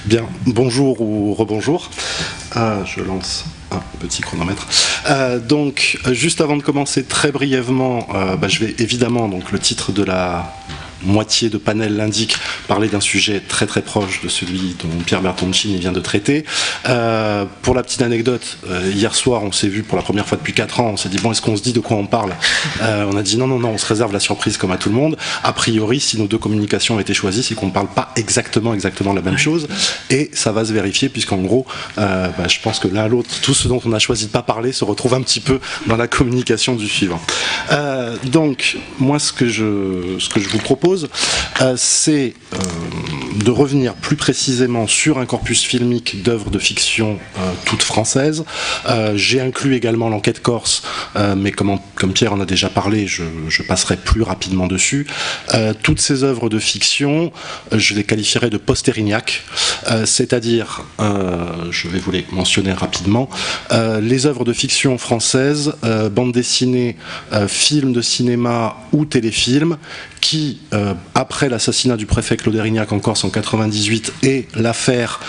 Bien, bonjour ou rebonjour. Je lance un petit chronomètre. Donc, juste avant de commencer, très brièvement, je vais évidemment, donc le titre de la moitié de panel l'indique, parler d'un sujet très très proche de celui dont Pierre Bertoncini vient de traiter. Pour la petite anecdote, hier soir on s'est vu pour la première fois depuis 4 ans, on s'est dit bon, est-ce qu'on se dit de quoi on parle? On a dit non, on se réserve la surprise comme à tout le monde. A priori, si nos deux communications ont été choisies, c'est qu'on ne parle pas exactement la même chose, et ça va se vérifier puisqu'en gros, je pense que l'un à l'autre, tout ce dont on a choisi de pas parler se retrouve un petit peu dans la communication du suivant. Donc, moi ce que je vous propose, c'est de revenir plus précisément sur un corpus filmique d'œuvres de fiction toutes françaises. J'ai inclus également l'enquête corse, mais comme Pierre en a déjà parlé, je passerai plus rapidement dessus. Toutes ces œuvres de fiction, je les qualifierais de post-Érignac, c'est-à-dire, je vais vous les mentionner rapidement, les œuvres de fiction françaises, bande dessinée, films de cinéma ou téléfilms, qui, après l'assassinat du préfet Claude Érignac en Corse en 98 et l'affaire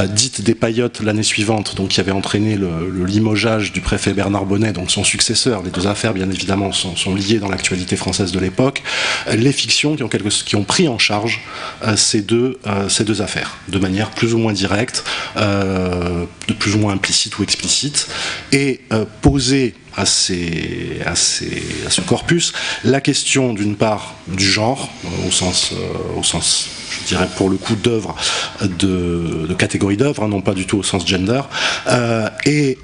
dite des Paillotes l'année suivante, donc qui avait entraîné le limogeage du préfet Bernard Bonnet, donc son successeur, les deux affaires bien évidemment sont liées dans l'actualité française de l'époque, les fictions qui ont pris en charge ces deux affaires, de manière plus ou moins directe, de plus ou moins implicite ou explicite, et poser à ce corpus la question d'une part du genre, au sens je dirais pour le coup d'œuvre, de catégorie d'œuvre, non pas du tout au sens gender, et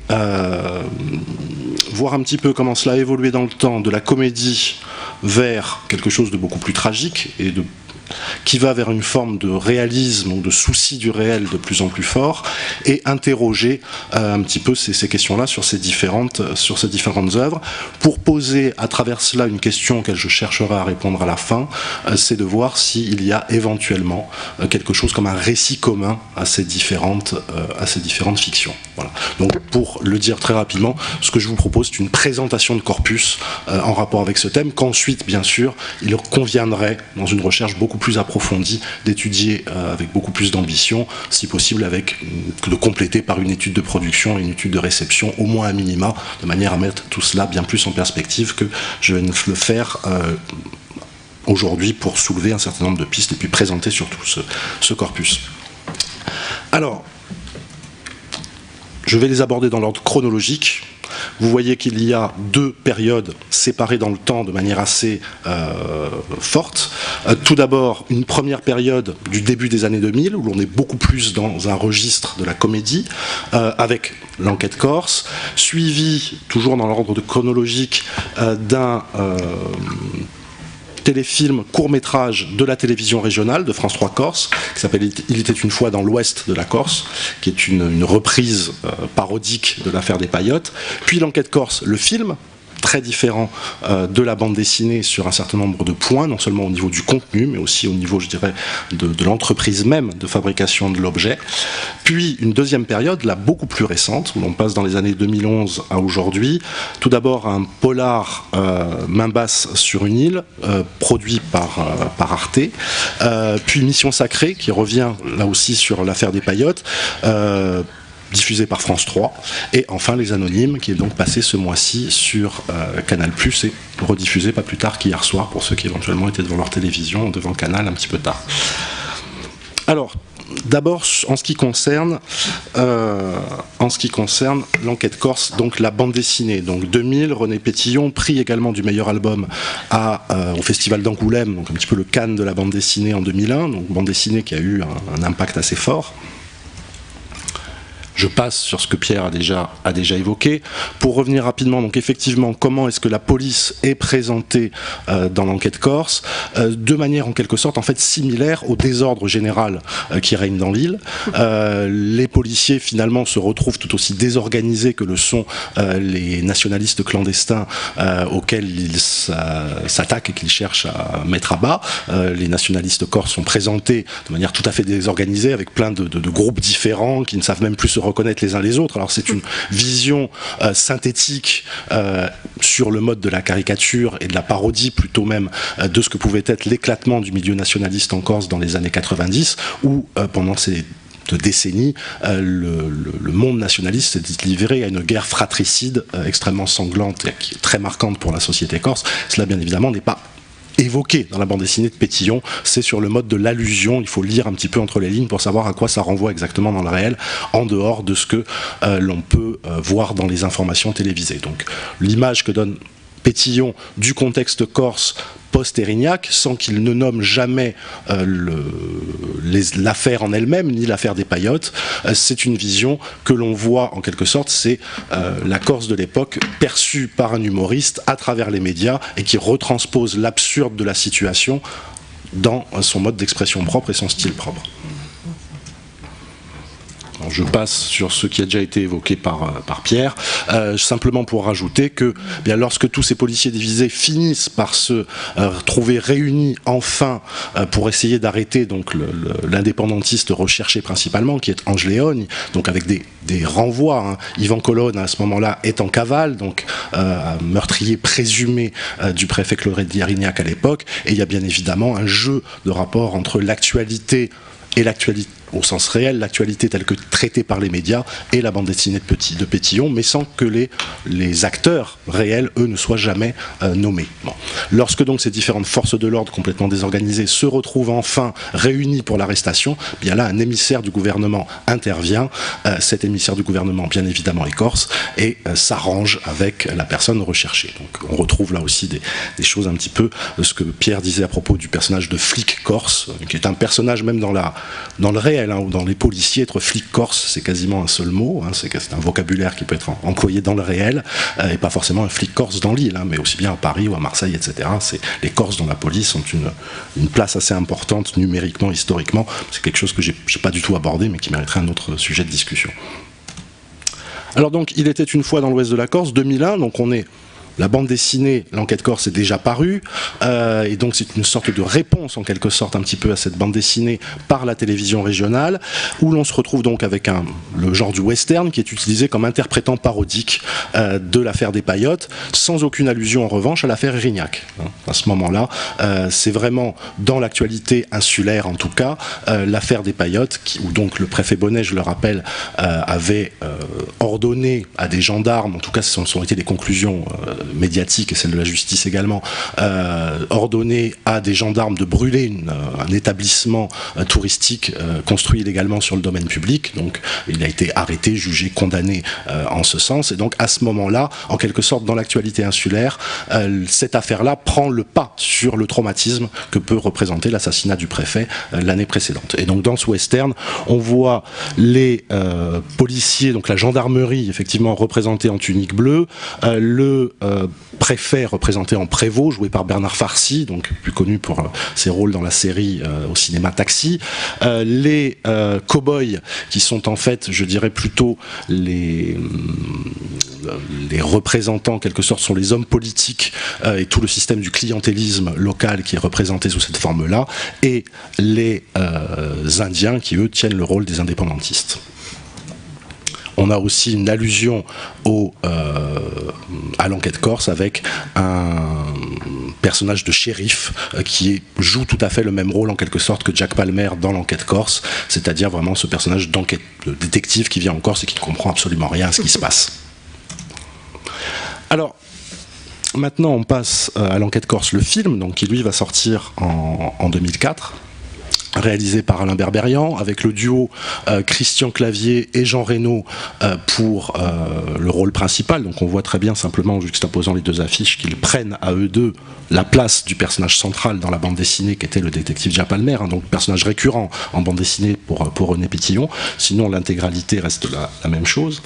voir un petit peu comment cela a évolué dans le temps, de la comédie vers quelque chose de beaucoup plus tragique et qui va vers une forme de réalisme ou de souci du réel de plus en plus fort, et interroger un petit peu ces questions-là sur ces différentes œuvres, pour poser à travers cela une question auquel je chercherai à répondre à la fin, c'est de voir s'il y a éventuellement quelque chose comme un récit commun à ces différentes fictions. Voilà. Donc pour le dire très rapidement, ce que je vous propose, c'est une présentation de corpus en rapport avec ce thème, qu'ensuite bien sûr il conviendrait, dans une recherche beaucoup plus approfondie, d'étudier avec beaucoup plus d'ambition, si possible de compléter par une étude de production et une étude de réception, au moins à minima, de manière à mettre tout cela bien plus en perspective que je vais le faire aujourd'hui pour soulever un certain nombre de pistes et puis présenter surtout ce corpus. Alors, je vais les aborder dans l'ordre chronologique. Vous voyez qu'il y a deux périodes séparées dans le temps de manière assez forte. Tout d'abord, une première période du début des années 2000, où l'on est beaucoup plus dans un registre de la comédie, avec l'enquête corse, suivi, toujours dans l'ordre chronologique, d'un téléfilm court-métrage de la télévision régionale de France 3 Corse, qui s'appelle Il était une fois dans l'ouest de la Corse, qui est une reprise parodique de l'affaire des Paillotes, puis l'enquête corse, le film, très différent de la bande dessinée sur un certain nombre de points, non seulement au niveau du contenu, mais aussi au niveau, je dirais, de l'entreprise même de fabrication de l'objet. Puis une deuxième période, là, beaucoup plus récente, où l'on passe dans les années 2011 à aujourd'hui. Tout d'abord un polar main basse sur une île, produit par Arte, puis Mission Sacrée, qui revient là aussi sur l'affaire des Paillotes, diffusé par France 3, et enfin Les Anonymes, qui est donc passé ce mois-ci sur Canal+, et rediffusé pas plus tard qu'hier soir, pour ceux qui éventuellement étaient devant leur télévision, devant Canal un petit peu tard. Alors, d'abord, en ce qui concerne l'enquête corse, donc la bande dessinée. Donc 2000, René Pétillon, prix également du meilleur album au Festival d'Angoulême, donc un petit peu le Cannes de la bande dessinée en 2001, donc bande dessinée qui a eu un impact assez fort. Je passe sur ce que Pierre a déjà évoqué. Pour revenir rapidement, donc effectivement, comment est-ce que la police est présentée dans l'enquête corse, de manière en quelque sorte en fait similaire au désordre général qui règne dans l'île. Les policiers finalement se retrouvent tout aussi désorganisés que le sont les nationalistes clandestins auxquels ils s'attaquent et qu'ils cherchent à mettre à bas. Les nationalistes corses sont présentés de manière tout à fait désorganisée, avec plein de groupes différents qui ne savent même plus se reconnaître les uns les autres. Alors c'est une vision synthétique sur le mode de la caricature et de la parodie, plutôt même de ce que pouvait être l'éclatement du milieu nationaliste en Corse dans les années 90, où pendant ces décennies, le monde nationaliste s'est livré à une guerre fratricide extrêmement sanglante et qui est très marquante pour la société corse. Cela, bien évidemment, n'est pas évoqué dans la bande dessinée de Pétillon, c'est sur le mode de l'allusion. Il faut lire un petit peu entre les lignes pour savoir à quoi ça renvoie exactement dans le réel, en dehors de ce que l'on peut voir dans les informations télévisées. Donc l'image que donne Pétillon du contexte corse post-Érignac, sans qu'il ne nomme jamais l'affaire en elle-même, ni l'affaire des paillotes, c'est une vision que l'on voit en quelque sorte, c'est la Corse de l'époque perçue par un humoriste à travers les médias et qui retranspose l'absurde de la situation dans son mode d'expression propre et son style propre. Alors je passe sur ce qui a déjà été évoqué par Pierre, simplement pour rajouter que bien, lorsque tous ces policiers divisés finissent par se trouver réunis enfin pour essayer d'arrêter donc l'indépendantiste recherché principalement, qui est Angeleoni, donc avec des renvois, hein. Yvan Colonne à ce moment-là est en cavale, donc meurtrier présumé du préfet Claude d'Arignac à l'époque, et il y a bien évidemment un jeu de rapport entre l'actualité et l'actualité au sens réel, l'actualité telle que traitée par les médias et la bande dessinée de Pétillon, mais sans que les acteurs réels, eux, ne soient jamais nommés. Bon. Lorsque donc ces différentes forces de l'ordre complètement désorganisées se retrouvent enfin réunies pour l'arrestation, bien là, un émissaire du gouvernement intervient. Cet émissaire du gouvernement, bien évidemment, est corse et s'arrange avec la personne recherchée. Donc on retrouve là aussi des choses un petit peu ce que Pierre disait à propos du personnage de flic corse, qui est un personnage même dans le réel, ou dans les policiers, être flic corse, c'est quasiment un seul mot, hein, c'est un vocabulaire qui peut être employé dans le réel, et pas forcément un flic corse dans l'île, hein, mais aussi bien à Paris ou à Marseille, etc. Les Corses dans la police ont une place assez importante numériquement, historiquement. C'est quelque chose que j'ai pas du tout abordé, mais qui mériterait un autre sujet de discussion. Alors donc, il était une fois dans l'ouest de la Corse, 2001, donc on est... La bande dessinée, l'enquête corse, est déjà parue, et donc c'est une sorte de réponse en quelque sorte un petit peu à cette bande dessinée par la télévision régionale, où l'on se retrouve donc avec le genre du western qui est utilisé comme interprétant parodique de l'affaire des paillotes, sans aucune allusion en revanche à l'affaire Érignac. À ce moment-là, c'est vraiment dans l'actualité insulaire en tout cas, l'affaire des paillotes, où donc le préfet Bonnet, je le rappelle, avait ordonné à des gendarmes, en tout cas ce sont été les conclusions médiatique et celle de la justice également, ordonné à des gendarmes de brûler un établissement touristique construit illégalement sur le domaine public. Donc il a été arrêté, jugé, condamné en ce sens. Et donc à ce moment-là, en quelque sorte dans l'actualité insulaire, cette affaire-là prend le pas sur le traumatisme que peut représenter l'assassinat du préfet l'année précédente. Et donc dans ce western, on voit les policiers, donc la gendarmerie effectivement représentée en tunique bleue, le préfet représenté en prévôt, joué par Bernard Farcy, donc plus connu pour ses rôles dans la série au cinéma Taxi, les cow-boys qui sont en fait, je dirais plutôt les représentants en quelque sorte sont les hommes politiques et tout le système du clientélisme local qui est représenté sous cette forme-là, et les Indiens qui eux tiennent le rôle des indépendantistes. On a aussi une allusion à l'enquête corse avec un personnage de shérif qui joue tout à fait le même rôle en quelque sorte que Jack Palmer dans l'enquête corse, c'est-à-dire vraiment ce personnage de détective qui vient en Corse et qui ne comprend absolument rien à ce qui se passe. Alors, maintenant on passe à l'enquête corse, le film, donc, qui lui va sortir en 2004. Réalisé par Alain Berberian, avec le duo Christian Clavier et Jean Reno pour le rôle principal. Donc on voit très bien, simplement en juxtaposant les deux affiches, qu'ils prennent à eux deux la place du personnage central dans la bande dessinée qui était le détective Jack Palmer, hein, donc personnage récurrent en bande dessinée pour René Pétillon. Sinon l'intégralité reste la même chose.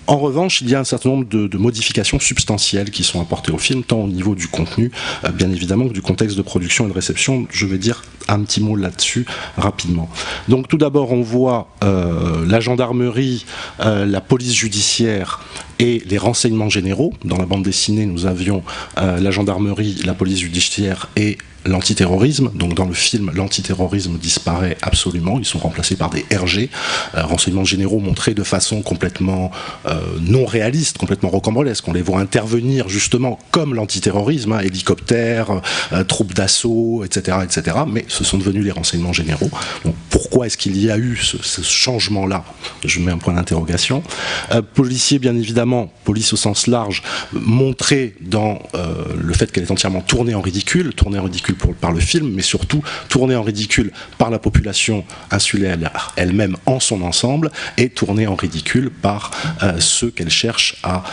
En revanche, il y a un certain nombre de modifications substantielles qui sont apportées au film, tant au niveau du contenu, bien évidemment, que du contexte de production et de réception. Je vais dire un petit mot là-dessus rapidement. Donc tout d'abord, on voit la gendarmerie, la police judiciaire et les renseignements généraux. Dans la bande dessinée, nous avions la gendarmerie, la police judiciaire et l'antiterrorisme. Donc dans le film, l'antiterrorisme disparaît absolument, ils sont remplacés par des RG, renseignements généraux montrés de façon complètement non réaliste, complètement rocambolesque. On les voit intervenir justement comme l'antiterrorisme, hein, hélicoptères, troupes d'assaut, etc., etc. Mais ce sont devenus les renseignements généraux. Donc pourquoi est-ce qu'il y a eu ce changement-là? Je mets un point d'interrogation. Policier, bien évidemment, police au sens large, montré dans le fait qu'elle est entièrement tournée en ridicule par le film, mais surtout tournée en ridicule par la population insulaire elle-même en son ensemble, et tournée en ridicule par ceux qu'elle cherche à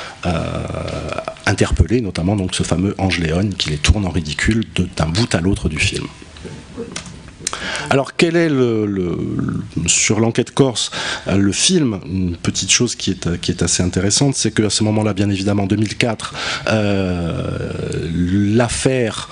interpeller, notamment donc ce fameux Ange Léogne qui les tourne en ridicule d'un bout à l'autre du film. Alors quel est sur l'enquête corse, le film, une petite chose qui est assez intéressante, c'est qu'à ce moment-là, bien évidemment, 2004, l'affaire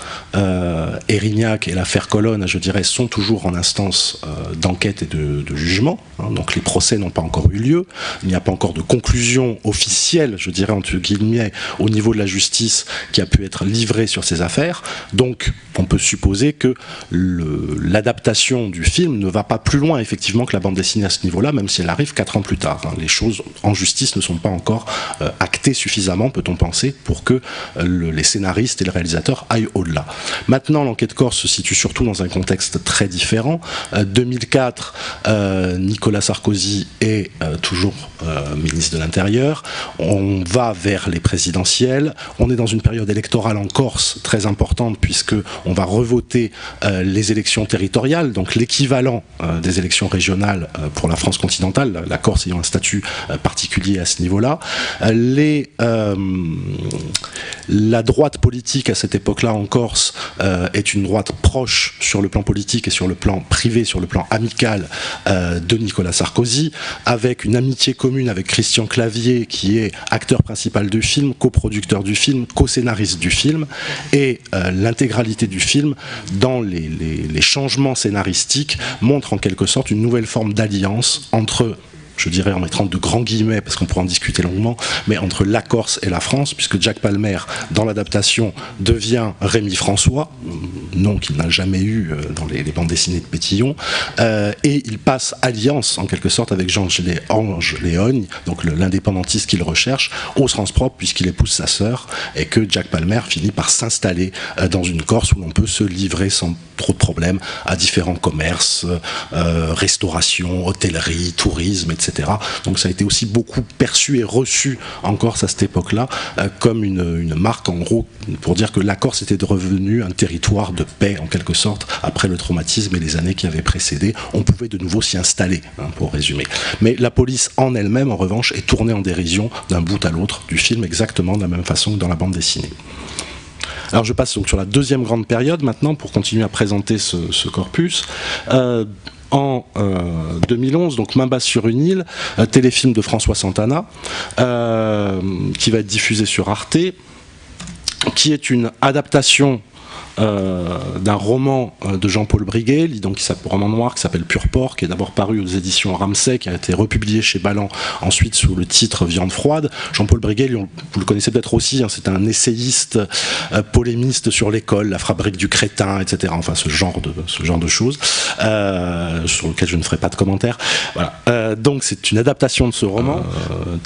Erignac et l'affaire Colonne, je dirais, sont toujours en instance d'enquête et de jugement, hein, donc les procès n'ont pas encore eu lieu, il n'y a pas encore de conclusion officielle, je dirais entre guillemets, au niveau de la justice qui a pu être livrée sur ces affaires, donc on peut supposer que l'adaptation du film ne va pas plus loin effectivement que la bande dessinée à ce niveau-là, même si elle arrive 4 ans plus tard. Hein. Les choses en justice ne sont pas encore actées suffisamment, peut-on penser, pour que les scénaristes et le réalisateur aillent au-delà. Maintenant, l'enquête corse se situe surtout dans un contexte très différent. 2004, Nicolas Sarkozy est toujours ministre de l'Intérieur. On va vers les présidentielles. On est dans une période électorale en Corse très importante puisque on va revoter les élections territoriales, donc l'équivalent des élections régionales pour la France continentale, la Corse ayant un statut particulier à ce niveau-là. La droite politique à cette époque-là en Corse est une droite proche sur le plan politique et sur le plan privé, sur le plan amical de Nicolas Sarkozy, avec une amitié commune avec Christian Clavier qui est acteur principal du film, coproducteur du film, co-scénariste du film, et l'intégralité du film dans les changements scénaristiques montre en quelque sorte une nouvelle forme d'alliance entre, je dirais en mettant de grands guillemets parce qu'on pourra en discuter longuement, mais entre la Corse et la France, puisque Jack Palmer dans l'adaptation devient Rémi François, nom qu'il n'a jamais eu dans les bandes dessinées de Pétillon, et il passe alliance en quelque sorte avec Ange Léogne, donc l'indépendantiste qu'il recherche, au sens propre puisqu'il épouse sa sœur, et que Jack Palmer finit par s'installer dans une Corse où l'on peut se livrer sans trop de problèmes à différents commerces, restauration, hôtellerie, tourisme, etc. Donc ça a été aussi beaucoup perçu et reçu en Corse à cette époque-là comme une marque en gros pour dire que la Corse était devenue un territoire de paix en quelque sorte après le traumatisme et les années qui avaient précédé. On pouvait de nouveau s'y installer, hein, pour résumer. Mais la police en elle-même en revanche est tournée en dérision d'un bout à l'autre du film exactement de la même façon que dans la bande dessinée. Alors je passe donc sur la deuxième grande période maintenant pour continuer à présenter ce corpus. En 2011, donc Main basse sur une île, téléfilm de François Santana, qui va être diffusé sur Arte, qui est une adaptation d'un roman de Jean-Paul Briguet, donc roman noir qui s'appelle Pur Porc, qui est d'abord paru aux éditions Ramsay, qui a été republié chez Ballant ensuite sous le titre Viande froide. Jean-Paul Briguet, vous le connaissez peut-être aussi, hein, c'est un essayiste polémiste sur l'école, la fabrique du crétin, etc. Enfin ce genre de choses sur lequel je ne ferai pas de commentaires. Voilà. Donc c'est une adaptation de ce roman.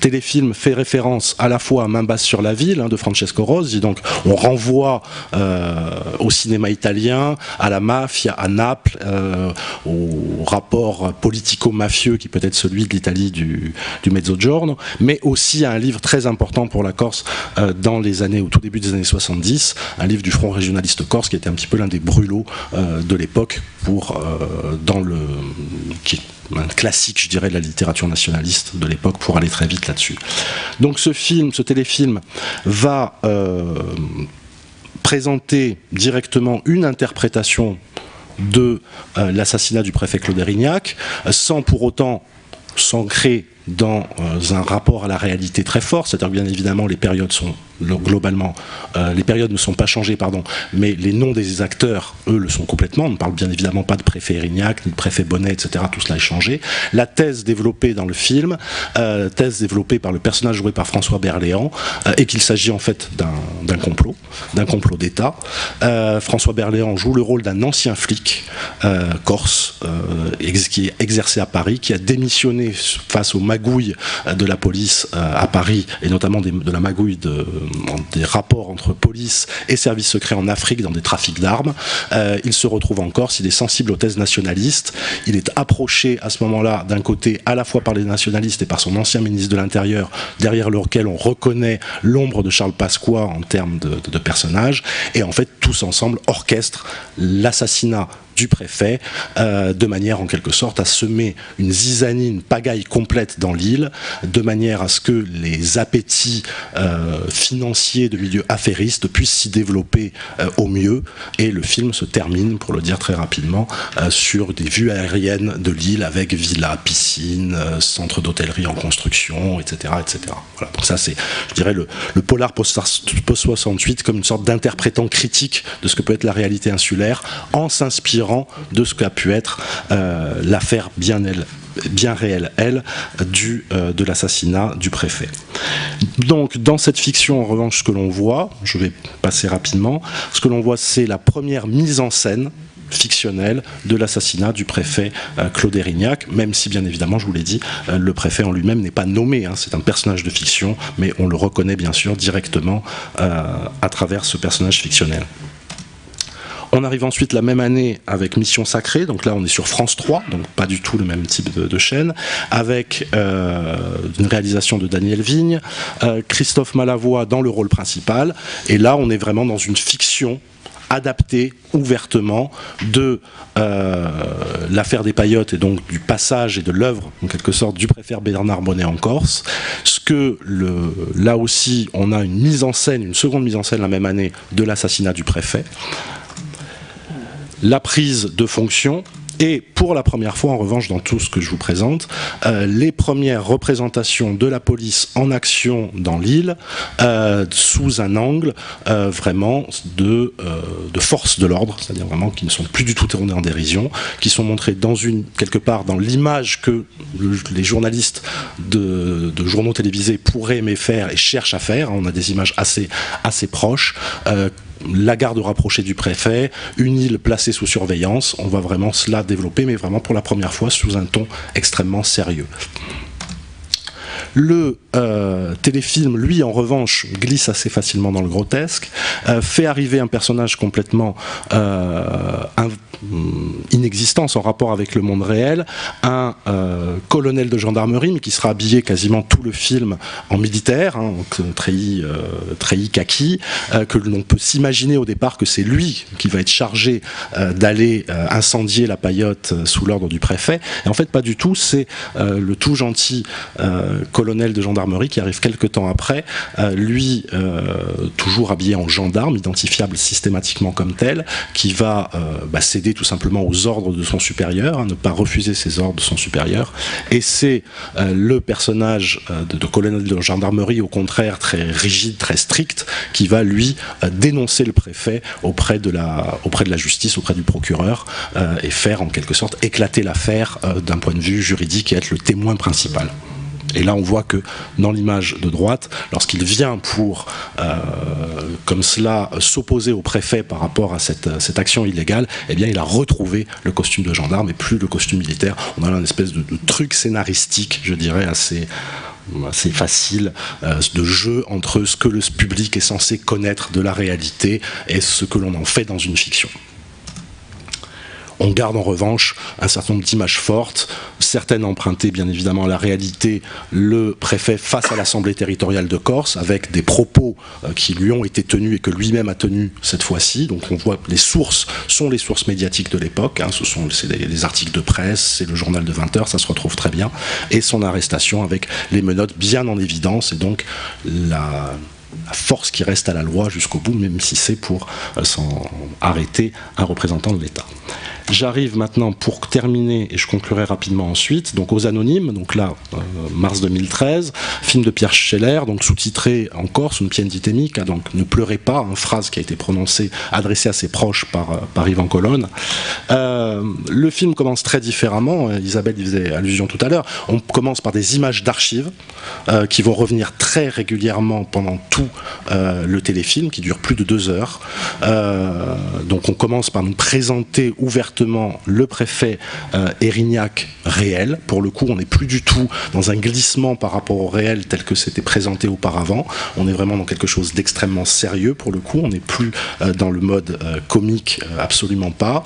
Téléfilm fait référence à la fois à Main basse sur la ville, hein, de Francesco Rosi, donc on renvoie au cinéma italien, à la mafia, à Naples, au rapport politico-mafieux qui peut être celui de l'Italie du Mezzogiorno, mais aussi à un livre très important pour la Corse dans les années, au tout début des années 70, un livre du Front régionaliste corse qui était un petit peu l'un des brûlots de l'époque qui est un classique, je dirais, de la littérature nationaliste de l'époque pour aller très vite là-dessus. Donc ce téléfilm va présenter directement une interprétation de l'assassinat du préfet Claude Erignac, sans pour autant s'ancrer dans un rapport à la réalité très fort, c'est-à-dire que bien évidemment les périodes sont globalement, les périodes ne sont pas changées, mais les noms des acteurs, eux, le sont complètement. On ne parle bien évidemment pas de préfet Erignac, ni de préfet Bonnet, etc. Tout cela est changé. La thèse développée dans le film, thèse développée par le personnage joué par François Berléand, et qu'il s'agit en fait d'un complot d'État. François Berléand joue le rôle d'un ancien flic corse, qui est exercé à Paris, qui a démissionné face aux magouilles de la police à Paris, et notamment de la magouille des rapports entre police et services secrets en Afrique dans des trafics d'armes. Il se retrouve en Corse, il est sensible aux thèses nationalistes, il est approché à ce moment-là d'un côté à la fois par les nationalistes et par son ancien ministre de l'Intérieur, derrière lequel on reconnaît l'ombre de Charles Pasqua en termes de personnage, et en fait tous ensemble orchestrent l'assassinat du préfet, de manière en quelque sorte à semer une zizanie, une pagaille complète dans l'île, de manière à ce que les appétits financiers de milieux affairistes puissent s'y développer au mieux, et le film se termine, pour le dire très rapidement, sur des vues aériennes de l'île avec villas, piscines, centres d'hôtellerie en construction, etc. etc. Voilà. Donc ça c'est, je dirais, le polar post-68 comme une sorte d'interprétant critique de ce que peut être la réalité insulaire, en s'inspirant de ce qu'a pu être l'affaire bien réelle, de l'assassinat du préfet. Donc, dans cette fiction, en revanche, ce que l'on voit, je vais passer rapidement, ce que l'on voit, c'est la première mise en scène fictionnelle de l'assassinat du préfet Claude Érignac, même si, bien évidemment, je vous l'ai dit, le préfet en lui-même n'est pas nommé, hein, c'est un personnage de fiction, mais on le reconnaît bien sûr directement à travers ce personnage fictionnel. On arrive ensuite la même année avec Mission Sacrée, donc là on est sur France 3, donc pas du tout le même type de chaîne, avec une réalisation de Daniel Vigne, Christophe Malavoie dans le rôle principal, et là on est vraiment dans une fiction adaptée ouvertement de l'affaire des Paillotes et donc du passage et de l'œuvre en quelque sorte du préfet Bernard Bonnet en Corse. Là aussi on a une seconde mise en scène la même année de l'assassinat du préfet, la prise de fonction, et pour la première fois en revanche dans tout ce que je vous présente, les premières représentations de la police en action dans l'île, sous un angle vraiment de force de l'ordre, c'est-à-dire vraiment qui ne sont plus du tout tournés en dérision, qui sont montrés quelque part dans l'image que les journalistes de journaux télévisés pourraient aimer faire et cherchent à faire. On a des images assez proches, la garde rapprochée du préfet, une île placée sous surveillance. On voit vraiment cela développer, mais vraiment pour la première fois sous un ton extrêmement sérieux. Le téléfilm, lui, en revanche, glisse assez facilement dans le grotesque, fait arriver un personnage complètement inexistant, sans rapport avec le monde réel, un colonel de gendarmerie, mais qui sera habillé quasiment tout le film en militaire, hein, donc treillis kaki, que l'on peut s'imaginer au départ que c'est lui qui va être chargé d'aller incendier la Paillote sous l'ordre du préfet. Et en fait, pas du tout, c'est le tout gentil colonel de gendarmerie qui arrive quelques temps après, lui toujours habillé en gendarme, identifiable systématiquement comme tel, qui va céder tout simplement aux ordres de son supérieur, hein, ne pas refuser ses ordres de son supérieur, et c'est le personnage de colonel de gendarmerie, au contraire très rigide, très strict, qui va lui dénoncer le préfet auprès de la justice, auprès du procureur, et faire en quelque sorte éclater l'affaire d'un point de vue juridique et être le témoin principal. Et là on voit que dans l'image de droite, lorsqu'il vient pour comme cela s'opposer au préfet par rapport à cette action illégale, eh bien il a retrouvé le costume de gendarme et plus le costume militaire. On a là une espèce de truc scénaristique, je dirais, assez facile, de jeu entre ce que le public est censé connaître de la réalité et ce que l'on en fait dans une fiction. On garde en revanche un certain nombre d'images fortes, certaines empruntées bien évidemment à la réalité, le préfet face à l'Assemblée territoriale de Corse, avec des propos qui lui ont été tenus et que lui-même a tenus cette fois-ci. Donc on voit les sources sont les sources médiatiques de l'époque, hein, c'est les articles de presse, c'est le journal de 20 heures, ça se retrouve très bien, et son arrestation avec les menottes bien en évidence, et donc la force qui reste à la loi jusqu'au bout, même si c'est pour arrêter un représentant de l'État. J'arrive maintenant pour terminer, et je conclurai rapidement ensuite, donc aux Anonymes, donc là, mars 2013, film de Pierre Scheller, donc sous-titré en corse, une pièce dithymique, donc ne pleurez pas, une phrase qui a été prononcée, adressée à ses proches par Yvan Colonne. Le film commence très différemment, Isabelle y faisait allusion tout à l'heure, on commence par des images d'archives qui vont revenir très régulièrement pendant tout le téléfilm, qui dure plus de 2 heures. Donc on commence par nous présenter ouvertement département, le préfet Erignac réel. Pour le coup, on n'est plus du tout dans un glissement par rapport au réel tel que c'était présenté auparavant. On est vraiment dans quelque chose d'extrêmement sérieux pour le coup. On n'est plus dans le mode comique, absolument pas.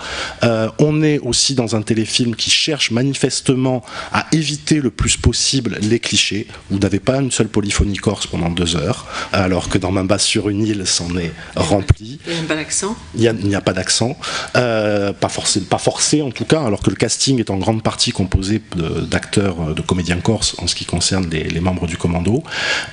On est aussi dans un téléfilm qui cherche manifestement à éviter le plus possible les clichés. Vous n'avez pas une seule polyphonie corse pendant 2 heures, alors que dans Membas sur une île, c'en est rempli. Il n'y a pas d'accent. Il n'y a pas d'accent, pas forcé en tout cas, alors que le casting est en grande partie composé d'acteurs, de comédiens corses en ce qui concerne les membres du commando.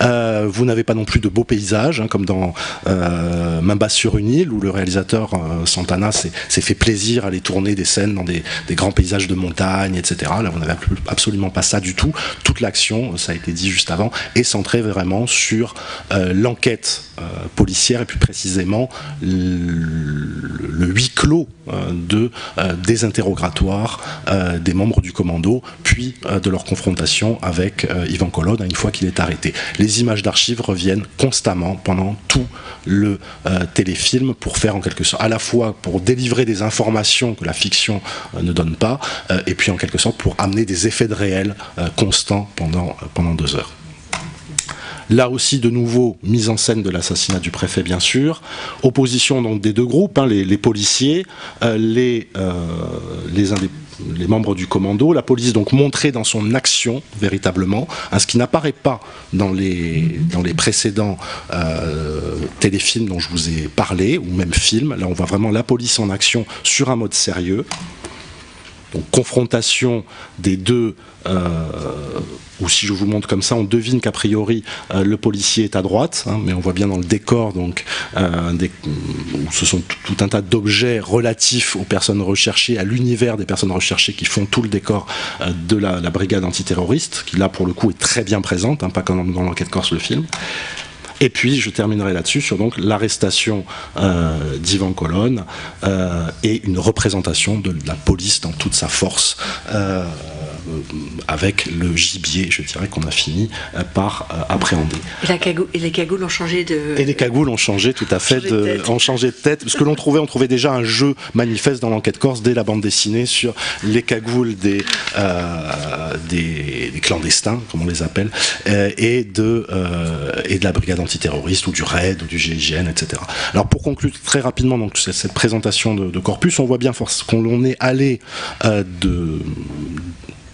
Vous n'avez pas non plus de beaux paysages, hein, comme dans Membas sur une île, où le réalisateur Santana s'est fait plaisir à aller tourner des scènes dans des grands paysages de montagne, etc. Là, vous n'avez absolument pas ça du tout. Toute l'action, ça a été dit juste avant, est centrée vraiment sur l'enquête policière et plus précisément le huis clos des interrogatoires des membres du commando, puis de leur confrontation avec Ivan Colonne une fois qu'il est arrêté. Les images d'archives reviennent constamment pendant tout le téléfilm pour faire en quelque sorte, à la fois pour délivrer des informations que la fiction ne donne pas, et puis en quelque sorte pour amener des effets de réel constants pendant 2 heures. Là aussi, de nouveau, mise en scène de l'assassinat du préfet, bien sûr. Opposition donc des 2 groupes, hein, les policiers, les membres du commando, la police donc montrée dans son action véritablement, hein, ce qui n'apparaît pas dans les précédents téléfilms dont je vous ai parlé, ou même films. Là, on voit vraiment la police en action sur un mode sérieux. Donc confrontation des 2, ou si je vous montre comme ça, on devine qu'a priori le policier est à droite, hein, mais on voit bien dans le décor donc, où ce sont tout un tas d'objets relatifs aux personnes recherchées, à l'univers des personnes recherchées qui font tout le décor de la brigade antiterroriste, qui là pour le coup est très bien présente, hein, pas comme dans l'enquête corse le film. Et puis je terminerai là-dessus sur donc l'arrestation d'Ivan Colonne et une représentation de la police dans toute sa force, avec le gibier, je dirais, qu'on a fini par appréhender. Et les cagoules ont changé de... Et les cagoules ont changé, tout à fait, ont changé de tête. Ce que on trouvait déjà un jeu manifeste dans l'enquête corse dès la bande dessinée sur les cagoules des clandestins, comme on les appelle, et de la brigade antiterroriste, ou du RAID, ou du GIGN, etc. Alors pour conclure très rapidement donc, cette présentation de Corpus, on voit bien qu'on est allé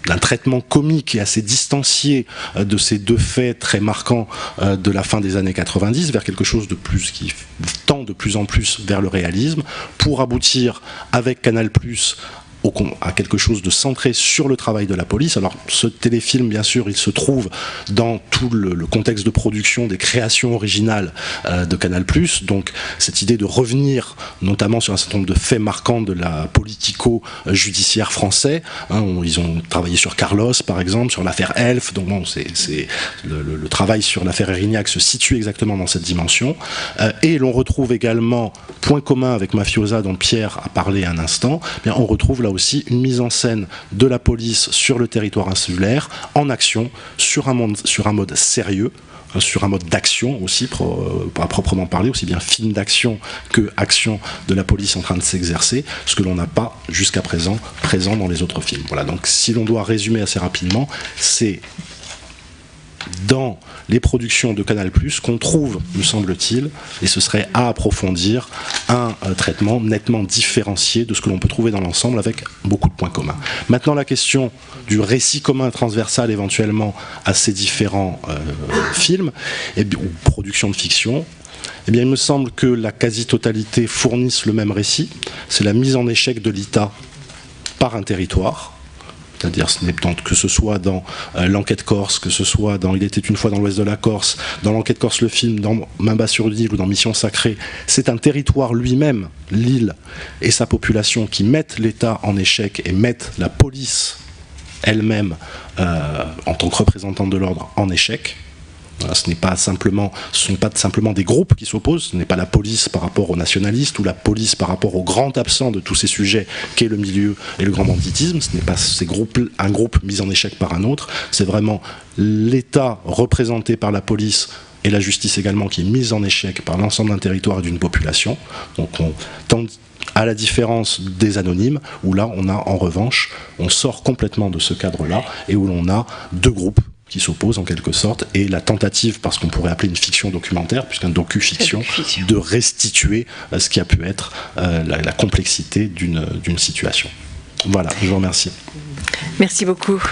d'un traitement comique et assez distancié de ces 2 faits très marquants de la fin des années 90 vers quelque chose de plus qui tend de plus en plus vers le réalisme, pour aboutir avec Canal+ à quelque chose de centré sur le travail de la police. Alors ce téléfilm, bien sûr, il se trouve dans tout le contexte de production des créations originales de Canal+, donc cette idée de revenir notamment sur un certain nombre de faits marquants de la politico-judiciaire français, hein, ils ont travaillé sur Carlos par exemple, sur l'affaire Elf, donc bon, le travail sur l'affaire Erignac se situe exactement dans cette dimension, et l'on retrouve également, point commun avec Mafiosa dont Pierre a parlé un instant, bien, on retrouve là aussi une mise en scène de la police sur le territoire insulaire, en action, sur un mode sérieux, sur un mode d'action aussi, à proprement parler, aussi bien film d'action que action de la police en train de s'exercer, ce que l'on n'a pas jusqu'à présent présent dans les autres films. Voilà, donc si l'on doit résumer assez rapidement, c'est dans les productions de Canal+, qu'on trouve, me semble-t-il, et ce serait à approfondir, un traitement nettement différencié de ce que l'on peut trouver dans l'ensemble, avec beaucoup de points communs. Maintenant, la question du récit commun transversal éventuellement à ces différents films, ou productions de fiction, eh bien, il me semble que la quasi-totalité fournissent le même récit, c'est la mise en échec de l'État par un territoire. C'est-à-dire que ce soit dans l'enquête corse, que ce soit dans Il était une fois dans l'ouest de la Corse, dans l'enquête corse le film, dans Membas sur une île ou dans Mission sacrée, c'est un territoire lui-même, l'île et sa population, qui mettent l'État en échec et mettent la police elle-même en tant que représentante de l'ordre en échec. Voilà, ce sont pas simplement des groupes qui s'opposent, ce n'est pas la police par rapport aux nationalistes ou la police par rapport au grand absent de tous ces sujets qu'est le milieu et le grand banditisme, ce n'est pas un groupe mis en échec par un autre, c'est vraiment l'État représenté par la police et la justice également qui est mise en échec par l'ensemble d'un territoire et d'une population. Donc on tente, à la différence des anonymes, où là on a en revanche, on sort complètement de ce cadre-là et où l'on a deux groupes qui s'opposent en quelque sorte, et la tentative, parce qu'on pourrait appeler une fiction documentaire, puisqu'un docu-fiction, de restituer ce qui a pu être la complexité d'une situation. Voilà, je vous remercie. Merci beaucoup.